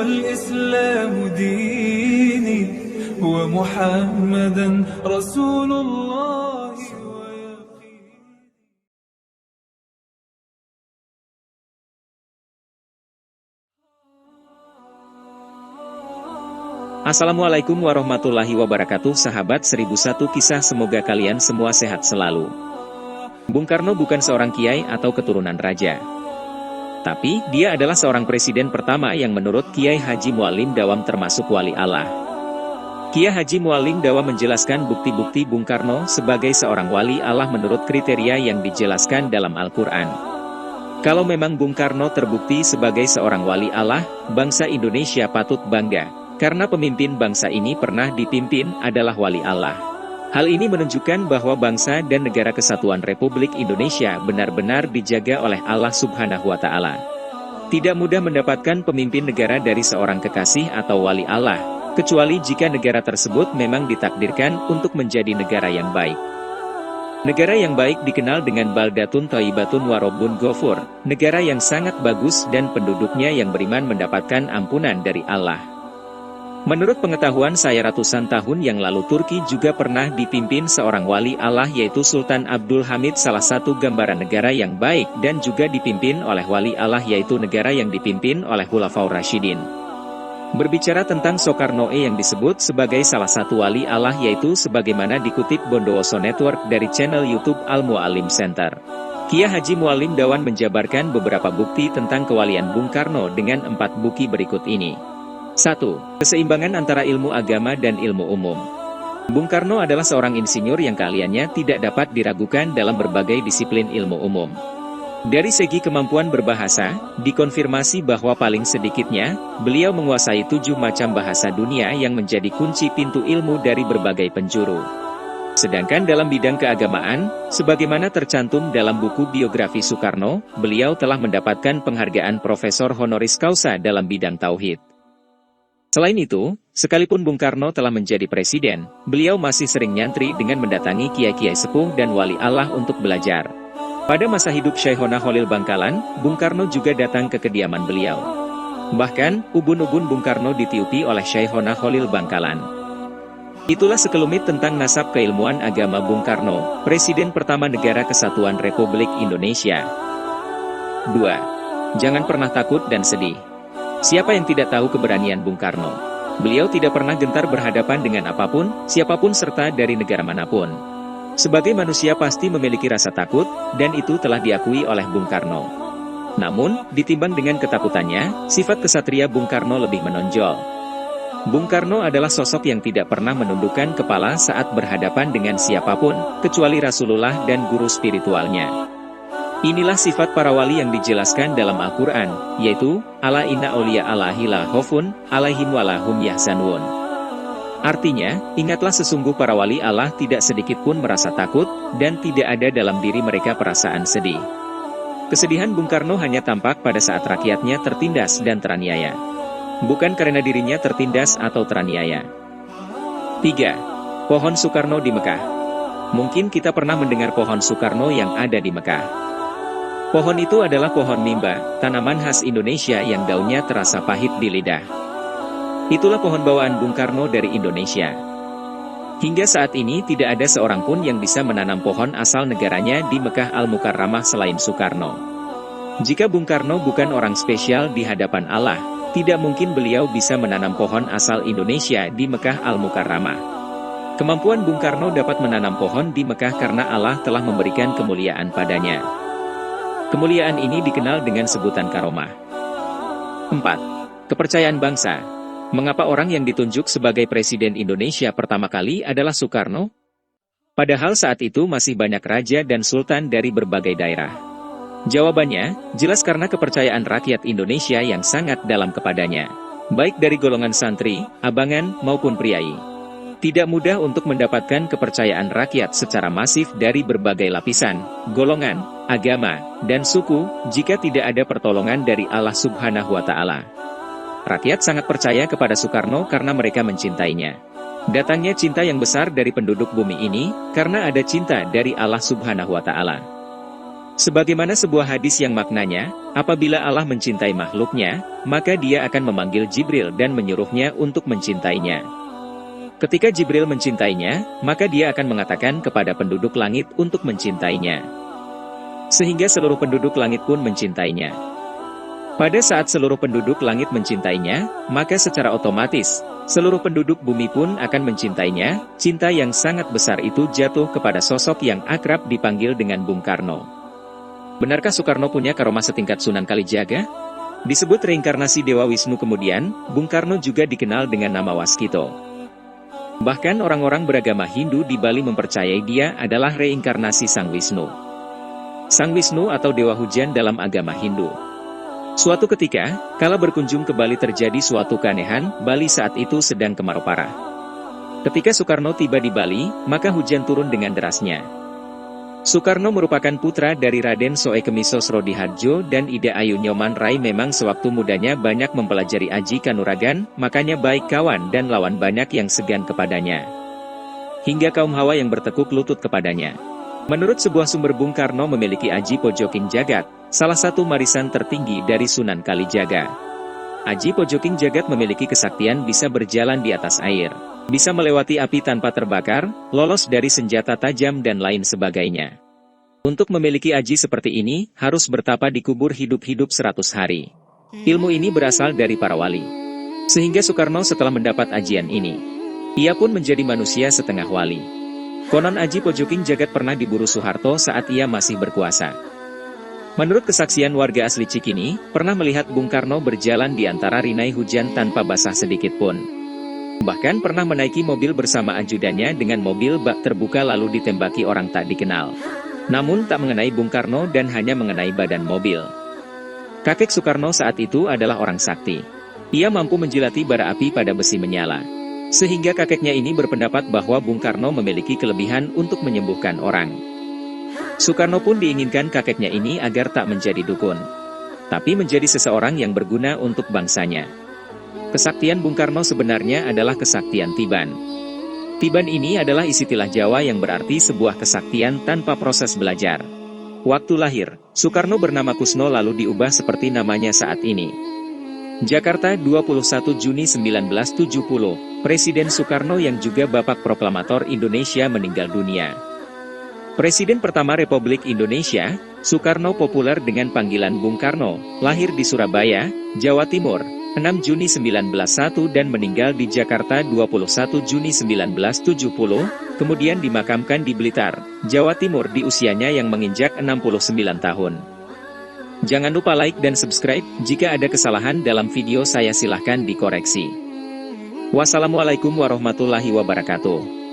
والإسلام ديني ومحمدا رسول الله ويقيني. Assalamualaikum warahmatullahi wabarakatuh. Sahabat 1001 kisah, semoga kalian semua sehat selalu. Bung Karno bukan seorang kiai atau keturunan raja. Tapi, dia adalah seorang presiden pertama yang menurut Kiai Haji Mualim Dawam termasuk wali Allah. Kiai Haji Mualim Dawam menjelaskan bukti-bukti Bung Karno sebagai seorang wali Allah menurut kriteria yang dijelaskan dalam Al-Quran. Kalau memang Bung Karno terbukti sebagai seorang wali Allah, bangsa Indonesia patut bangga. Karena pemimpin bangsa ini pernah dipimpin adalah wali Allah. Hal ini menunjukkan bahwa bangsa dan negara kesatuan Republik Indonesia benar-benar dijaga oleh Allah Subhanahu wa Ta'ala. Tidak mudah mendapatkan pemimpin negara dari seorang kekasih atau wali Allah, kecuali jika negara tersebut memang ditakdirkan untuk menjadi negara yang baik. Negara yang baik dikenal dengan Baldatun Thayyibatun wa Rabbun Ghafur, negara yang sangat bagus dan penduduknya yang beriman mendapatkan ampunan dari Allah. Menurut pengetahuan saya, ratusan tahun yang lalu Turki juga pernah dipimpin seorang wali Allah, yaitu Sultan Abdul Hamid, salah satu gambaran negara yang baik, dan juga dipimpin oleh wali Allah, yaitu negara yang dipimpin oleh Khulafaur Rasyidin. Berbicara tentang Soekarno yang disebut sebagai salah satu wali Allah, yaitu sebagaimana dikutip Bondowoso Network dari channel YouTube Al-Mualim Center. Kiai Haji Mualim Dawan menjabarkan beberapa bukti tentang kewalian Bung Karno dengan 4 bukti berikut ini. 1. Keseimbangan antara ilmu agama dan ilmu umum. Bung Karno adalah seorang insinyur yang keahliannya tidak dapat diragukan dalam berbagai disiplin ilmu umum. Dari segi kemampuan berbahasa, dikonfirmasi bahwa paling sedikitnya, beliau menguasai 7 macam bahasa dunia yang menjadi kunci pintu ilmu dari berbagai penjuru. Sedangkan dalam bidang keagamaan, sebagaimana tercantum dalam buku biografi Soekarno, beliau telah mendapatkan penghargaan Profesor Honoris Causa dalam bidang tauhid. Selain itu, sekalipun Bung Karno telah menjadi presiden, beliau masih sering nyantri dengan mendatangi kiai-kiai sepuh dan wali Allah untuk belajar. Pada masa hidup Syekhona Khalil Bangkalan, Bung Karno juga datang ke kediaman beliau. Bahkan, ubun-ubun Bung Karno ditiupi oleh Syekhona Khalil Bangkalan. Itulah sekelumit tentang nasab keilmuan agama Bung Karno, Presiden pertama Negara Kesatuan Republik Indonesia. 2. Jangan pernah takut dan sedih. Siapa yang tidak tahu keberanian Bung Karno? Beliau tidak pernah gentar berhadapan dengan apapun, siapapun serta dari negara manapun. Sebagai manusia pasti memiliki rasa takut, dan itu telah diakui oleh Bung Karno. Namun, ditimbang dengan ketakutannya, sifat kesatria Bung Karno lebih menonjol. Bung Karno adalah sosok yang tidak pernah menundukkan kepala saat berhadapan dengan siapapun, kecuali Rasulullah dan guru spiritualnya. Inilah sifat para wali yang dijelaskan dalam Al-Quran, yaitu, Ala inna awliya Allahi la khaufun alaihim wa lahum yahzanun. Artinya, ingatlah sesungguh para wali Allah tidak sedikit pun merasa takut, dan tidak ada dalam diri mereka perasaan sedih. Kesedihan Bung Karno hanya tampak pada saat rakyatnya tertindas dan teraniaya. Bukan karena dirinya tertindas atau teraniaya. 3. Pohon Soekarno di Mekah. Mungkin kita pernah mendengar pohon Soekarno yang ada di Mekah. Pohon itu adalah pohon mimba, tanaman khas Indonesia yang daunnya terasa pahit di lidah. Itulah pohon bawaan Bung Karno dari Indonesia. Hingga saat ini tidak ada seorang pun yang bisa menanam pohon asal negaranya di Mekah Al-Mukarramah selain Soekarno. Jika Bung Karno bukan orang spesial di hadapan Allah, tidak mungkin beliau bisa menanam pohon asal Indonesia di Mekah Al-Mukarramah. Kemampuan Bung Karno dapat menanam pohon di Mekah karena Allah telah memberikan kemuliaan padanya. Kemuliaan ini dikenal dengan sebutan karomah. 4. Kepercayaan bangsa. Mengapa orang yang ditunjuk sebagai Presiden Indonesia pertama kali adalah Soekarno? Padahal saat itu masih banyak raja dan sultan dari berbagai daerah. Jawabannya, jelas karena kepercayaan rakyat Indonesia yang sangat dalam kepadanya. Baik dari golongan santri, abangan, maupun priai. Tidak mudah untuk mendapatkan kepercayaan rakyat secara masif dari berbagai lapisan, golongan, agama, dan suku, jika tidak ada pertolongan dari Allah Subhanahu wa Ta'ala. Rakyat sangat percaya kepada Soekarno karena mereka mencintainya. Datangnya cinta yang besar dari penduduk bumi ini, karena ada cinta dari Allah Subhanahu wa Ta'ala. Sebagaimana sebuah hadis yang maknanya, apabila Allah mencintai makhluknya, maka dia akan memanggil Jibril dan menyuruhnya untuk mencintainya. Ketika Jibril mencintainya, maka dia akan mengatakan kepada penduduk langit untuk mencintainya. Sehingga seluruh penduduk langit pun mencintainya. Pada saat seluruh penduduk langit mencintainya, maka secara otomatis, seluruh penduduk bumi pun akan mencintainya. Cinta yang sangat besar itu jatuh kepada sosok yang akrab dipanggil dengan Bung Karno. Benarkah Soekarno punya karomah setingkat Sunan Kalijaga? Disebut reinkarnasi Dewa Wisnu kemudian, Bung Karno juga dikenal dengan nama Waskito. Bahkan orang-orang beragama Hindu di Bali mempercayai dia adalah reinkarnasi Sang Wisnu. Sang Wisnu atau Dewa Hujan dalam agama Hindu. Suatu ketika, kala berkunjung ke Bali terjadi suatu keanehan. Bali saat itu sedang kemarau parah. Ketika Soekarno tiba di Bali, maka hujan turun dengan derasnya. Soekarno merupakan putra dari Raden Soekemiso Srodihardjo dan Ida Ayu Nyoman Rai. Memang sewaktu mudanya banyak mempelajari Aji Kanuragan, makanya baik kawan dan lawan banyak yang segan kepadanya. Hingga kaum Hawa yang bertekuk lutut kepadanya. Menurut sebuah sumber, Bung Karno memiliki Aji Pojoking Jagat, salah satu marisan tertinggi dari Sunan Kalijaga. Aji Pojoking Jagat memiliki kesaktian bisa berjalan di atas air, bisa melewati api tanpa terbakar, lolos dari senjata tajam dan lain sebagainya. Untuk memiliki aji seperti ini, harus bertapa di kubur hidup-hidup 100 hari. Ilmu ini berasal dari para wali. Sehingga Soekarno setelah mendapat ajian ini, ia pun menjadi manusia setengah wali. Konon Aji Pojoking Jagat pernah diburu Soeharto saat ia masih berkuasa. Menurut kesaksian warga asli Cikini, pernah melihat Bung Karno berjalan di antara rinai hujan tanpa basah sedikit pun. Bahkan pernah menaiki mobil bersama ajudannya dengan mobil bak terbuka lalu ditembaki orang tak dikenal. Namun tak mengenai Bung Karno dan hanya mengenai badan mobil. Kakek Soekarno saat itu adalah orang sakti. Ia mampu menjilati bara api pada besi menyala. Sehingga kakeknya ini berpendapat bahwa Bung Karno memiliki kelebihan untuk menyembuhkan orang. Soekarno pun diinginkan kakeknya ini agar tak menjadi dukun, tapi menjadi seseorang yang berguna untuk bangsanya. Kesaktian Bung Karno sebenarnya adalah kesaktian Tiban. Tiban ini adalah istilah Jawa yang berarti sebuah kesaktian tanpa proses belajar. Waktu lahir, Soekarno bernama Kusno lalu diubah seperti namanya saat ini. Jakarta, 21 Juni 1970, Presiden Soekarno yang juga Bapak Proklamator Indonesia meninggal dunia. Presiden pertama Republik Indonesia, Soekarno populer dengan panggilan Bung Karno, lahir di Surabaya, Jawa Timur, 6 Juni 1901 dan meninggal di Jakarta 21 Juni 1970, kemudian dimakamkan di Blitar, Jawa Timur di usianya yang menginjak 69 tahun. Jangan lupa like dan subscribe. Jika ada kesalahan dalam video saya silahkan dikoreksi. Wassalamualaikum warahmatullahi wabarakatuh.